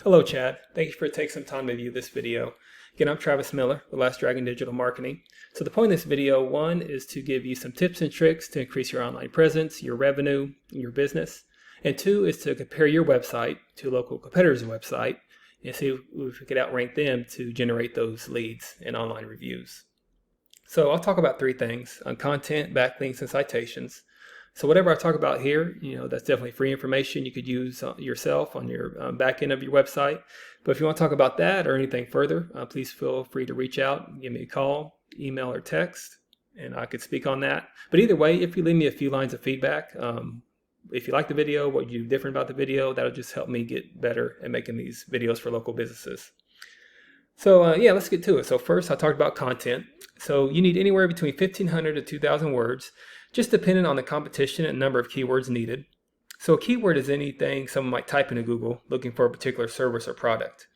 Hello, Chad. Thank you for taking some time to view this video. Again, I'm Travis Miller with Last Dragon Digital Marketing. So the point of this video, one, is to give you some tips and tricks to increase your online presence, your revenue, your business. And two is to compare your website to a local competitor's website and see if we could outrank them to generate those leads and online reviews. So I'll talk about three things on content, backlinks, and citations. So whatever I talk about here, that's definitely free information you could use yourself on your back end of your website. But if you want to talk about that or anything further, please feel free to reach out, give me a call, email, or text, and I could speak on that. But either way, if you leave me a few lines of feedback, if you like the video, what you do different about the video, that'll just help me get better at making these videos for local businesses. So let's get to it. So first, I talked about content. So you need anywhere between 1,500 to 2,000 words, just depending on the competition and number of keywords needed. So a keyword is anything someone might type into Google looking for a particular service or product.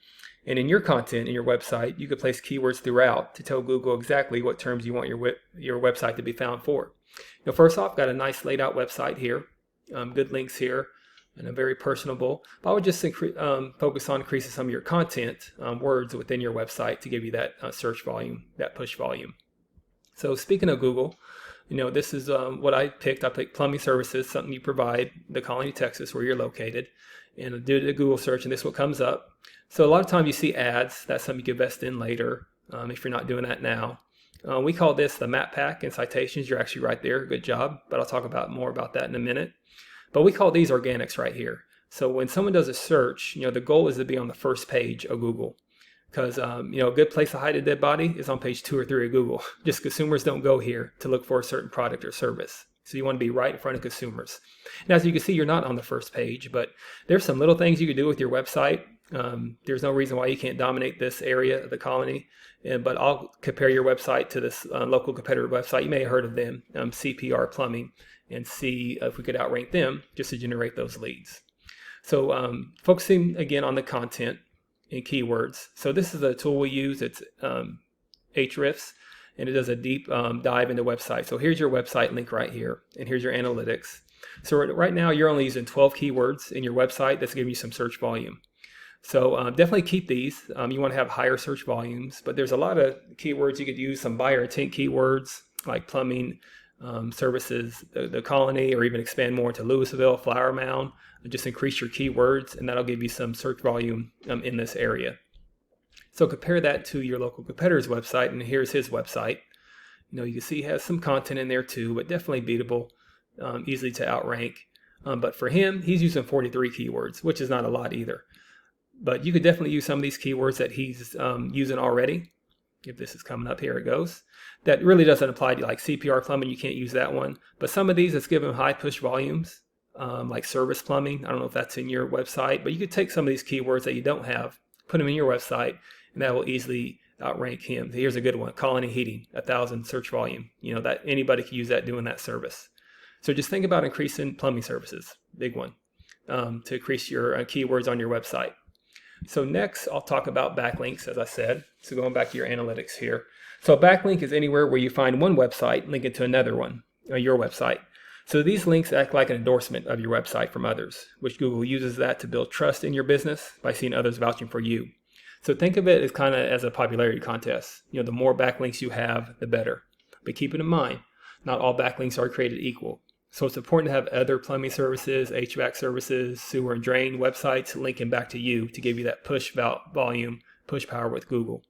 And in your content, in your website, you could place keywords throughout to tell Google exactly what terms you want your website to be found for. First off, got a nice laid out website here, good links here, and a very personable. But I would just focus on increasing some of your content words within your website to give you that search volume, that push volume. So speaking of Google, this is what I picked. I picked plumbing services, something you provide, the Colony, Texas, where you're located, and I did a Google search, and this is what comes up. So a lot of times you see ads. That's something you can invest in later if you're not doing that now. We call this the map pack and citations. You're actually right there. Good job. But I'll talk more about that in a minute. But we call these organics right here. So when someone does a search, the goal is to be on the first page of Google. Because, a good place to hide a dead body is on page 2 or 3 of Google. Just consumers don't go here to look for a certain product or service. So you want to be right in front of consumers. And as you can see, you're not on the first page, but there's some little things you can do with your website. There's no reason why you can't dominate this area of the Colony. But I'll compare your website to this local competitor website. You may have heard of them, CPR Plumbing, and see if we could outrank them just to generate those leads. So focusing again on the content and keywords. So this is a tool we use. It's Ahrefs, and it does a deep dive into websites. So here's your website link right here, and here's your analytics. So right now you're only using 12 keywords in your website. That's giving you some search volume. So definitely keep these. You want to have higher search volumes, but there's a lot of keywords you could use, some buyer intent keywords like plumbing, services, the Colony, or even expand more into Louisville, Flower Mound. Just increase your keywords, and that'll give you some search volume in this area. So compare that to your local competitor's website, and here's his website. You can see he has some content in there too, but definitely beatable, easily to outrank. But for him, he's using 43 keywords, which is not a lot either. But you could definitely use some of these keywords that he's using already. If this is coming up, here it goes. That really doesn't apply to like CPR Plumbing. You can't use that one. But some of these, let's give him high push volumes, like service plumbing. I don't know if that's in your website, but you could take some of these keywords that you don't have, put them in your website, and that will easily outrank him. Here's a good one: Colony Heating, 1,000 search volume. That anybody can use that doing that service. So just think about increasing plumbing services, big one, to increase your keywords on your website. So next, I'll talk about backlinks, as I said. So going back to your analytics here. So a backlink is anywhere where you find one website linking to another one, your website. So these links act like an endorsement of your website from others, which Google uses that to build trust in your business by seeing others vouching for you. So think of it as kind of as a popularity contest. The more backlinks you have, the better. But keep it in mind, not all backlinks are created equal. So it's important to have other plumbing services, HVAC services, sewer and drain websites linking back to you to give you that push volume, push power with Google.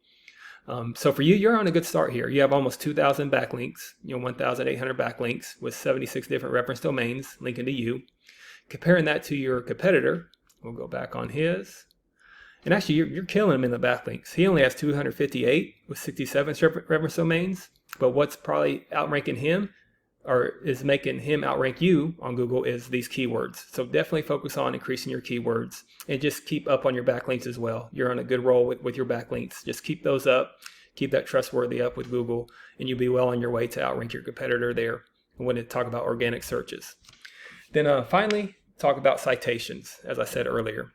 So for you, you're on a good start here. You have almost 2,000 backlinks, 1,800 backlinks with 76 different reference domains linking to you. Comparing that to your competitor, we'll go back on his. And actually, you're killing him in the backlinks. He only has 258 with 67 reference domains. But what's probably outranking him, or is making him outrank you on Google, is these keywords. So definitely focus on increasing your keywords, and just keep up on your backlinks as well. You're on a good roll with your backlinks. Just keep those up, keep that trustworthy up with Google, and you'll be well on your way to outrank your competitor there when they talk about organic searches. Then finally, talk about citations, as I said earlier.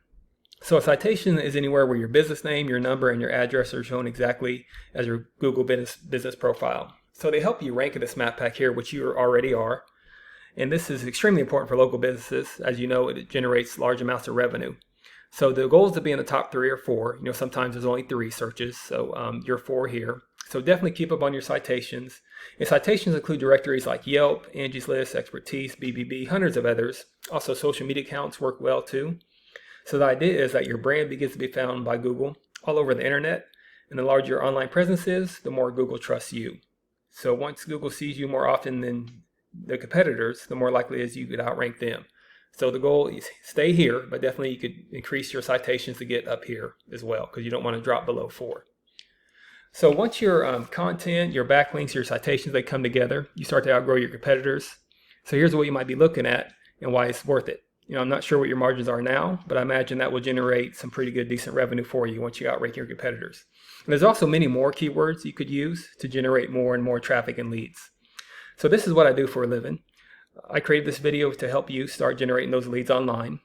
So a citation is anywhere where your business name, your number, and your address are shown exactly as your Google business profile. So they help you rank in this map pack here, which you already are. And this is extremely important for local businesses. As you know, it generates large amounts of revenue. So the goal is to be in the top 3 or 4. Sometimes there's only 3 searches, so you're 4 here. So definitely keep up on your citations. And citations include directories like Yelp, Angie's List, Expertise, BBB, hundreds of others. Also, social media accounts work well too. So the idea is that your brand begins to be found by Google all over the internet. And the larger your online presence is, the more Google trusts you. So once Google sees you more often than the competitors, the more likely it is you could outrank them. So the goal is stay here, but definitely you could increase your citations to get up here as well, because you don't want to drop below 4. So once your content, your backlinks, your citations, they come together, you start to outgrow your competitors. So here's what you might be looking at and why it's worth it. I'm not sure what your margins are now, but I imagine that will generate some pretty good, decent revenue for you once you outrank your competitors. And there's also many more keywords you could use to generate more and more traffic and leads. So this is what I do for a living. I created this video to help you start generating those leads online.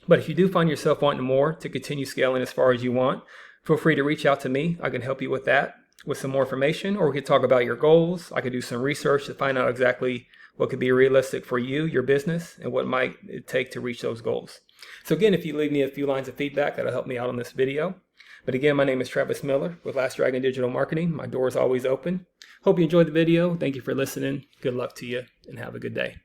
But if you do find yourself wanting more to continue scaling as far as you want, feel free to reach out to me. I can help you with that, with some more information, or we could talk about your goals. I could do some research to find out exactly what could be realistic for you, your business, and what might it take to reach those goals. So again, if you leave me a few lines of feedback, that'll help me out on this video. But again, my name is Travis Miller with Last Dragon Digital Marketing. My door is always open. Hope you enjoyed the video. Thank you for listening. Good luck to you and have a good day.